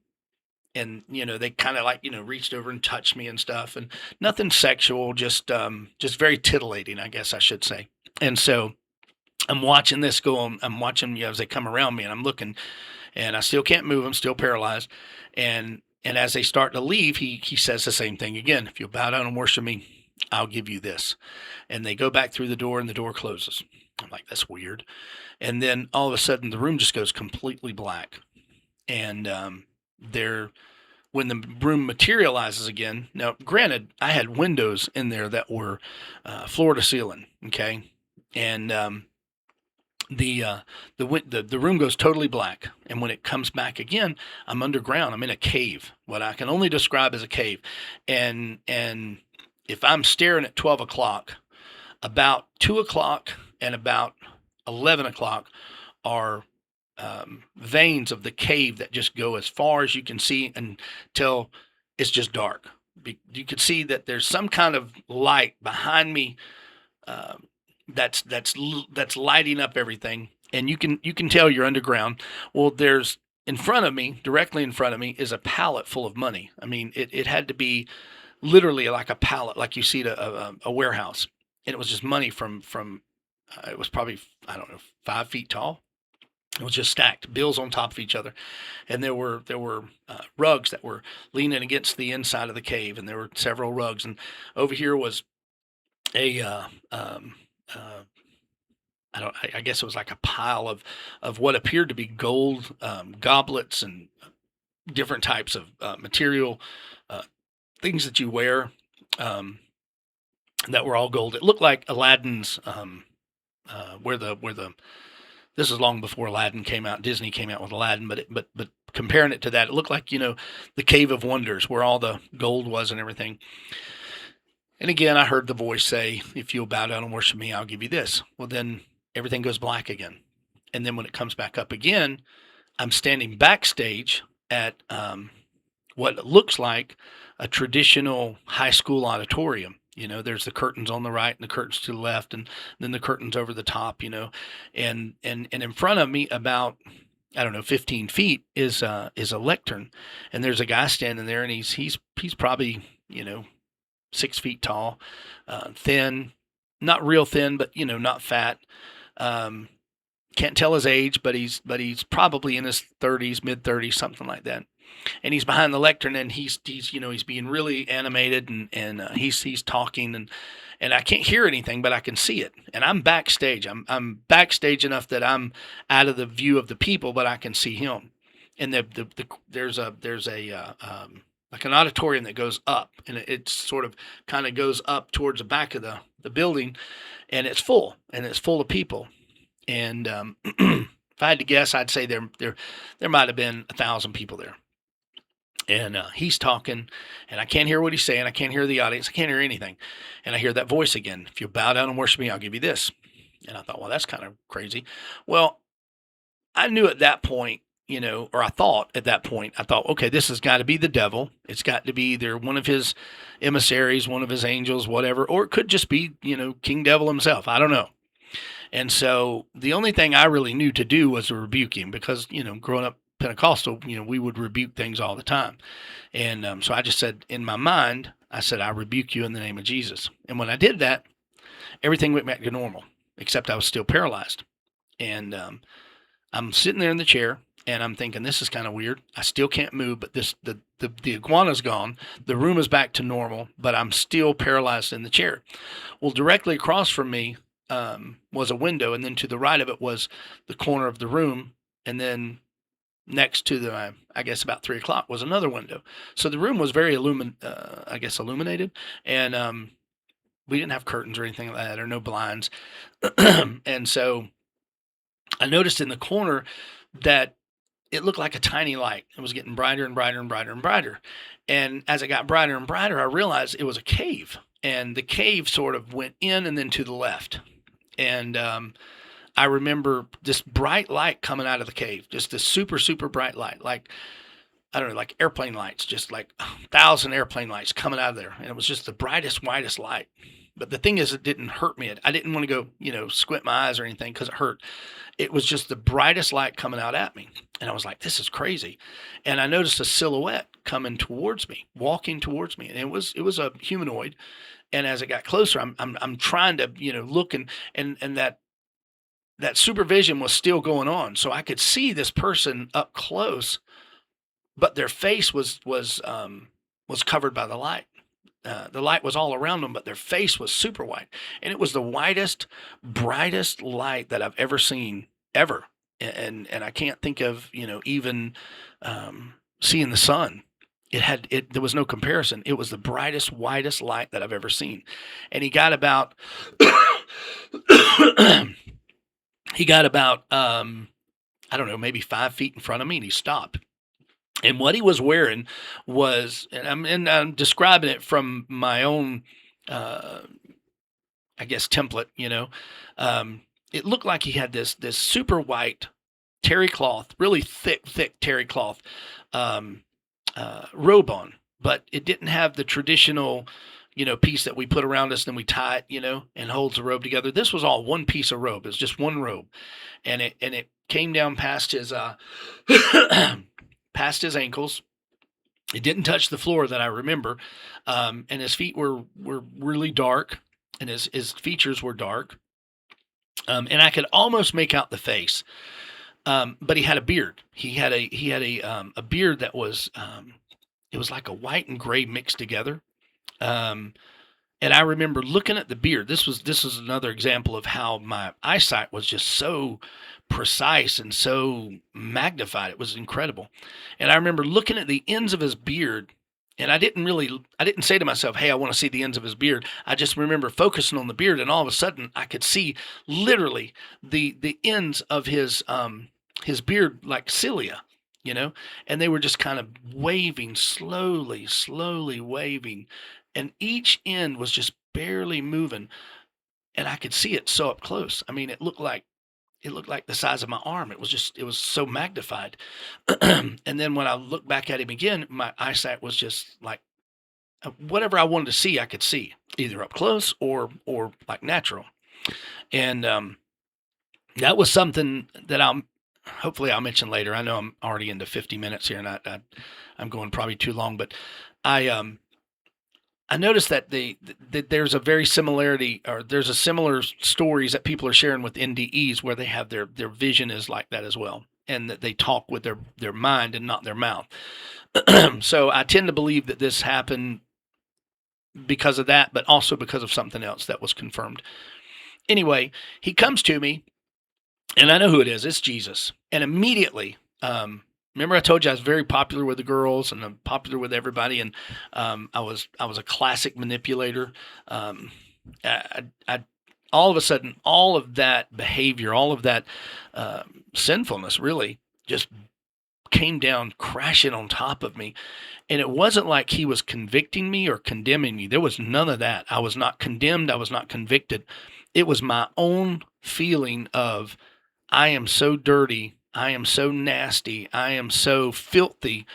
they kind of like reached over and touched me and stuff, and nothing sexual, just very titillating, I guess I should say. And so I'm watching this go on. I'm watching as they come around me, and I'm looking, and I still can't move. I'm still paralyzed. And as they start to leave, he says the same thing again. "If you'll bow down and worship me, I'll give you this." And they go back through the door, and the door closes. I'm like, that's weird. And then all of a sudden, the room just goes completely black. And when the room materializes again. Now, granted, I had windows in there that were floor to ceiling. Okay, and the room goes totally black. And when it comes back again, I'm underground. I'm in a cave, what I can only describe as a cave. And if I'm staring at 12 o'clock, about 2 o'clock and about 11 o'clock are veins of the cave that just go as far as you can see until it's just dark. You can see that there's some kind of light behind me that's lighting up everything, and you can tell you're underground. Well, there's in front of me, directly in front of me, is a pallet full of money. I mean, it had to be literally like a pallet, like you see at a warehouse, and it was just money from it was probably, I don't know, 5 feet tall. It was just stacked, bills on top of each other, and there were rugs that were leaning against the inside of the cave, and there were several rugs. And over here was a I guess it was like a pile of what appeared to be gold goblets and different types of material things that you wear. that were all gold. It looked like Aladdin's, where the this is long before Aladdin came out. Disney came out with Aladdin, but comparing it to that, it looked like, the Cave of Wonders where all the gold was and everything. And again, I heard the voice say, "If you'll bow down and worship me, I'll give you this." Well, then everything goes black again. And then when it comes back up again, I'm standing backstage at what looks like a traditional high school auditorium. There's the curtains on the right and the curtains to the left, and then the curtains over the top. And in front of me, about, I don't know, 15 feet is a lectern, and there's a guy standing there, and he's probably 6 feet tall, thin, not real thin, but not fat. Um, can't tell his age, but he's probably in his 30s, mid 30s, something like that. And he's behind the lectern, and he's being really animated, and he's talking, and I can't hear anything, but I can see it. And I'm backstage. I'm backstage enough that I'm out of the view of the people, but I can see him. And there's a like an auditorium that goes up, and it sort of kind of goes up towards the back of the building, and it's full of people. And if I had to guess, I'd say there might have been 1,000 people there. And he's talking, and I can't hear what he's saying. I can't hear the audience. I can't hear anything. And I hear that voice again. "If you'll bow down and worship me, I'll give you this." And I thought, well, that's kind of crazy. Well, I knew at that point, or I thought at that point, okay, this has got to be the devil. It's got to be either one of his emissaries, one of his angels, whatever, or it could just be, King Devil himself. I don't know. And so the only thing I really knew to do was to rebuke him, because, growing up Pentecostal, we would rebuke things all the time. And so I just said, in my mind, I said, "I rebuke you in the name of Jesus." And when I did that, everything went back to normal, except I was still paralyzed. And I'm sitting there in the chair, and I'm thinking, this is kind of weird. I still can't move, but the iguana's gone. The room is back to normal, but I'm still paralyzed in the chair. Well, directly across from me was a window, and then to the right of it was the corner of the room, and then next to I guess about 3 o'clock was another window. So the room was very illuminated, and we didn't have curtains or anything like that, or no blinds. And so I noticed in the corner that it looked like a tiny light. It was getting brighter and brighter and brighter and brighter. And as it got brighter and brighter, I realized it was a cave, and the cave sort of went in and then to the left. And I remember this bright light coming out of the cave, just this super, super bright light, like, I don't know, like airplane lights, just like 1,000 airplane lights coming out of there. And it was just the brightest, whitest light. But the thing is, it didn't hurt me. I didn't want to go, squint my eyes or anything, because it hurt. It was just the brightest light coming out at me. And I was like, this is crazy. And I noticed a silhouette coming towards me, walking towards me. And it was a humanoid. And as it got closer, I'm trying to, look, and that supervision was still going on. So I could see this person up close, but their face was covered by the light. The light was all around them, but their face was super white, and it was the whitest, brightest light that I've ever seen, ever. And I can't think of even seeing the sun. There was no comparison. It was the brightest, whitest light that I've ever seen. And he got about I don't know, maybe 5 feet in front of me, and he stopped. And what he was wearing was, and I'm describing it from my own, I guess, template. It looked like he had this super white terry cloth, really thick terry cloth robe on, but it didn't have the traditional, piece that we put around us, and then we tie it, and holds the robe together. This was all one piece of robe. It was just one robe, and it came down past his past his ankles. It didn't touch the floor that I remember, and his feet were really dark, and his features were dark, and I could almost make out the face. But he had a beard. He had a beard that was it was like a white and gray mixed together. And I remember looking at the beard. This was another example of how my eyesight was just so precise and so magnified. It was incredible. And I remember looking at the ends of his beard, And I didn't say to myself, hey, I want to see the ends of his beard. I just remember focusing on the beard, and all of a sudden I could see literally the ends of his beard like cilia, you know, and they were just kind of waving slowly, slowly waving, and each end was just barely moving, and I could see it so up close. I mean, it looked like the size of my arm. It was so magnified. And then when I looked back at him again, my eyesight was just like whatever I wanted to see, I could see either up close or like natural. And that was something that hopefully I'll mention later. I know I'm already into 50 minutes here, and I'm going probably too long, but I I noticed that there's a very similarity, or there's a similar stories that people are sharing with NDEs where they have their vision is like that as well, and that they talk with their mind and not their mouth. So I tend to believe that this happened because of that, but also because of something else that was confirmed. Anyway, he comes to me, and I know who it is. It's Jesus. And immediately, remember I told you I was very popular with the girls and I'm popular with everybody, and I was a classic manipulator. I all of a sudden, all of that behavior, all of that sinfulness, really just came down crashing on top of me. And it wasn't like he was convicting me or condemning me. There was none of that. I was not condemned. I was not convicted. It was my own feeling of, I am so dirty. I am so nasty. I am so filthy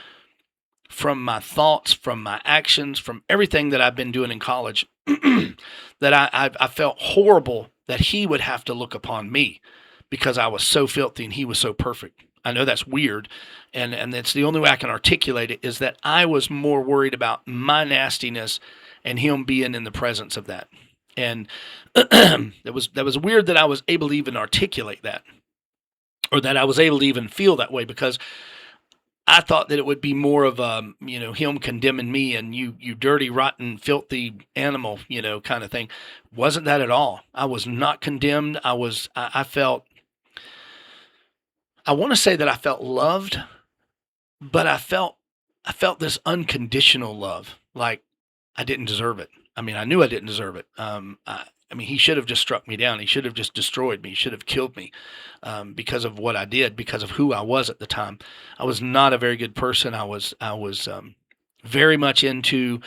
from my thoughts, from my actions, from everything that I've been doing in college, that I felt horrible that he would have to look upon me because I was so filthy and he was so perfect. I know that's weird, and that's the only way I can articulate it, is that I was more worried about my nastiness and him being in the presence of that. And that was weird that I was able to even articulate that, or that I was able to even feel that way, because I thought that it would be more of him condemning me and you dirty, rotten, filthy animal, kind of thing. Wasn't that at all. I was not condemned. I felt, I want to say that I felt loved, but I felt this unconditional love, like I didn't deserve it. I mean, I knew I didn't deserve it. I mean, he should have just struck me down. He should have just destroyed me. He should have killed me, because of what I did, because of who I was at the time. I was not a very good person. I was very much into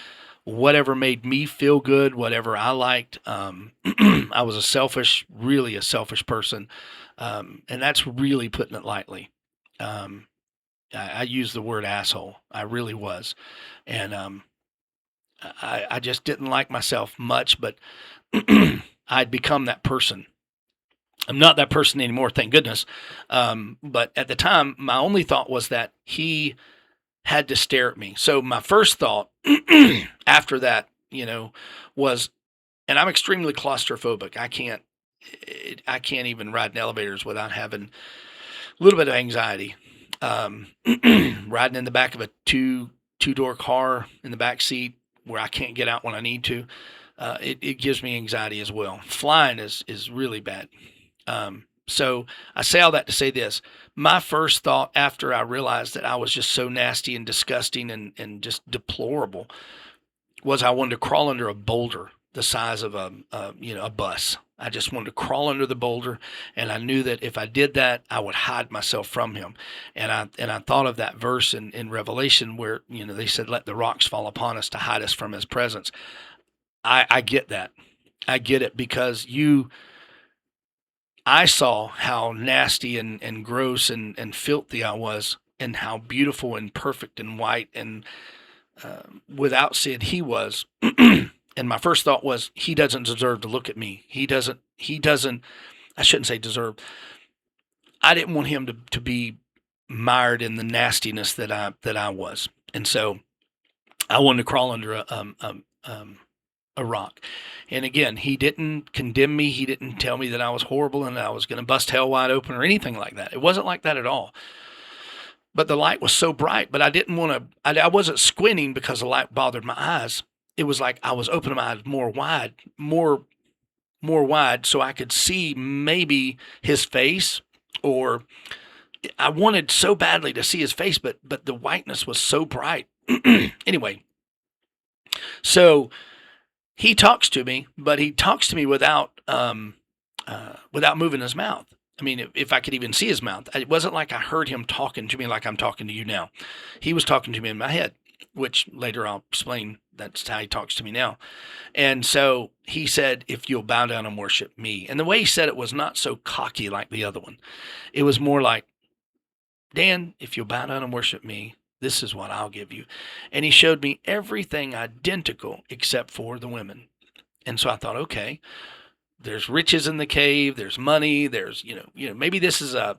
whatever made me feel good, whatever I liked. I was really a selfish person, and that's really putting it lightly. Um, I use the word asshole. I really was, and I just didn't like myself much, but I'd become that person. I'm not that person anymore, thank goodness. But at the time, my only thought was that he had to stare at me. So my first thought after that, was, and I'm extremely claustrophobic. I can't even ride in elevators without having a little bit of anxiety. Riding in the back of a two door car in the back seat where I can't get out when I need to, it gives me anxiety as well. Flying is really bad. So I say all that to say this. My first thought after I realized that I was just so nasty and disgusting and just deplorable was I wanted to crawl under a boulder the size of a bus. I just wanted to crawl under the boulder, and I knew that if I did that, I would hide myself from him. And I thought of that verse in Revelation where they said, "Let the rocks fall upon us to hide us from His presence." I get that. I get it, because I saw how nasty and gross and filthy I was, and how beautiful and perfect and white and without sin he was. And my first thought was, he doesn't deserve to look at me. He doesn't, I shouldn't say deserve. I didn't want him to be mired in the nastiness that I was. And so I wanted to crawl under a rock. And again, he didn't condemn me. He didn't tell me that I was horrible and I was going to bust hell wide open or anything like that. It wasn't like that at all. But the light was so bright, but I didn't want to, I wasn't squinting because the light bothered my eyes. It was like I was opening my eyes more wide so I could see maybe his face, or I wanted so badly to see his face, but the whiteness was so bright. Anyway, So he talks to me, but he talks to me without moving his mouth. I mean, if I could even see his mouth, it wasn't like I heard him talking to me like I'm talking to you now. He was talking to me in my head, which later I'll explain. That's how he talks to me now. And so he said, "If you'll bow down and worship me." And the way he said it was not so cocky like the other one. It was more like, "Dan, if you'll bow down and worship me, this is what I'll give you." And he showed me everything identical except for the women. And so I thought, okay, there's riches in the cave, there's money, there's maybe this is a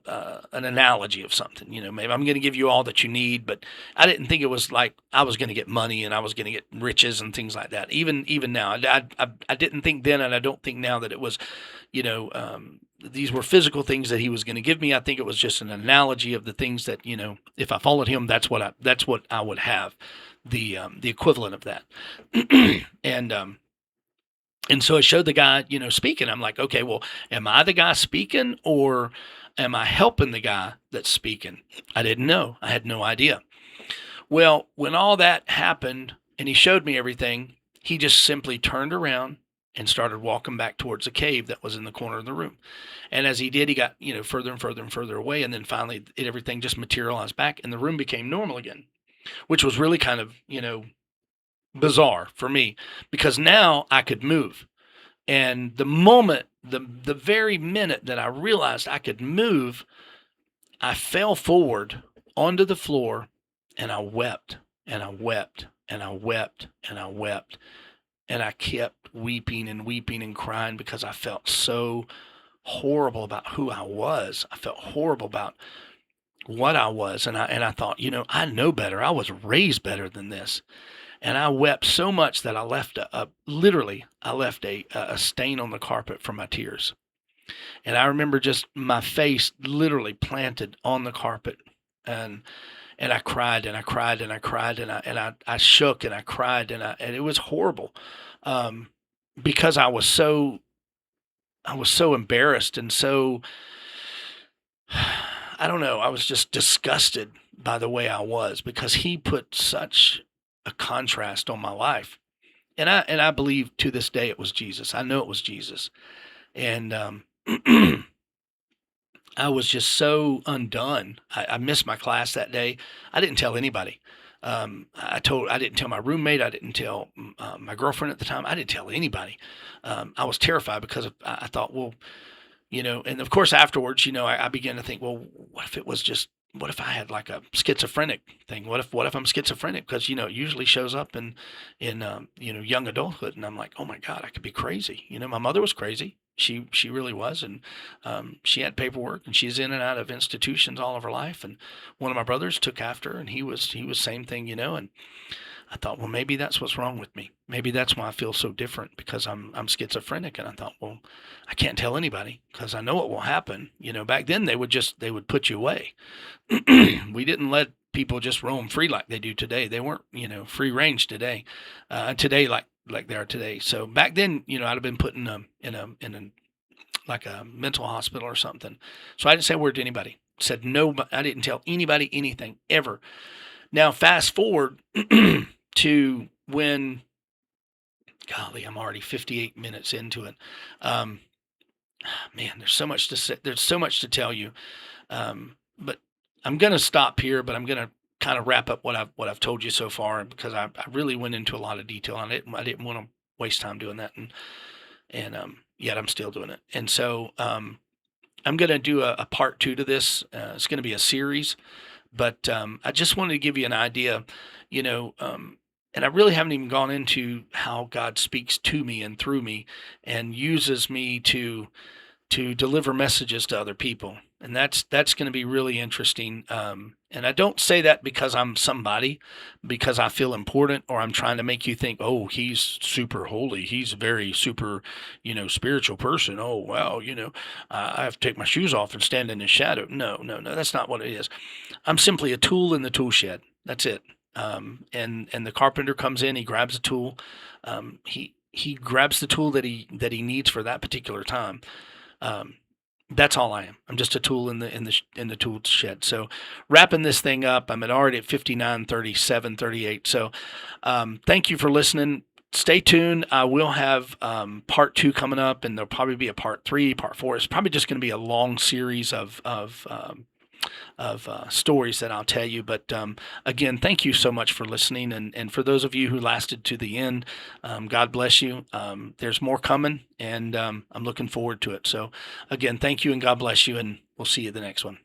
an analogy of something. Maybe I'm going to give you all that you need, but I didn't think it was like I was going to get money and I was going to get riches and things like that. Even now, I didn't think then, and I don't think now that it was, these were physical things that he was going to give me. I think it was just an analogy of the things that, if I followed him, that's what I would have, the equivalent of that. and and so it showed the guy, speaking. I'm like, okay, well, am I the guy speaking, or am I helping the guy that's speaking? I didn't know. I had no idea. Well, when all that happened and he showed me everything, he just simply turned around and started walking back towards the cave that was in the corner of the room. And as he did, he got, further and further and further away. And then finally everything just materialized back and the room became normal again, which was really kind of, bizarre for me, because now I could move. And the very minute that I realized I could move, I fell forward onto the floor and I wept and I wept and I wept and I wept. And I kept weeping and weeping and crying because I felt so horrible about who I was. I felt horrible about what I was. And I thought, I know better. I was raised better than this. And I wept so much that I left literally, I left a stain on the carpet from my tears. And I remember just my face literally planted on the carpet, and I cried and I cried and I cried and I shook and I cried and it was horrible, um, because I was so embarrassed and so I don't know. I was just disgusted by the way I was because he put such a contrast on my life. And I believe to this day it was Jesus. I know it was Jesus. And I was just so undone. I missed my class that day. I didn't tell anybody. I didn't tell my roommate. I didn't tell my girlfriend at the time. I didn't tell anybody. I was terrified because I thought, well, and of course afterwards, I began to think, well, what if I had like a schizophrenic thing? What if I'm schizophrenic? Because, it usually shows up in young adulthood. And I'm like, oh my God, I could be crazy. My mother was crazy. She really was. And she had paperwork and she's in and out of institutions all of her life. And one of my brothers took after her and he was same thing, and I thought, well, maybe that's what's wrong with me. Maybe that's why I feel so different, because I'm schizophrenic. And I thought, well, I can't tell anybody because I know what will happen. Back then they would put you away. We didn't let people just roam free like they do today. They weren't, free range today. Today, like they are today. So back then, I'd have been put in a like a mental hospital or something. So I didn't say a word to anybody. Said no. I didn't tell anybody anything ever. Now fast forward to when, golly, I'm already 58 minutes into it. Um, Man, there's so much to say. There's so much to tell you. But I'm going to stop here, but I'm going to kind of wrap up what I've told you so far, because I really went into a lot of detail on it. I didn't want to waste time doing that. And yet I'm still doing it. And so, I'm going to do a part two to this. It's going to be a series, but I just wanted to give you an idea, and I really haven't even gone into how God speaks to me and through me and uses me to deliver messages to other people. And that's going to be really interesting. And I don't say that because I'm somebody, because I feel important, or I'm trying to make you think, oh, he's super holy. He's a very super, spiritual person. Oh, wow, I have to take my shoes off and stand in the shadow. No, no, no, that's not what it is. I'm simply a tool in the tool shed. That's it. And the carpenter comes in, he grabs a tool. He grabs the tool that he needs for that particular time. Um, That's all I am. I'm just a tool in the tool shed. So wrapping this thing up, I'm already at 59, 37, 38. So thank you for listening. Stay tuned. I will have part two coming up, and there'll probably be a part three, part four. It's probably just going to be a long series of stories that I'll tell you. But again, thank you so much for listening. And for those of you who lasted to the end, God bless you. There's more coming, and I'm looking forward to it. So again, thank you and God bless you. And we'll see you the next one.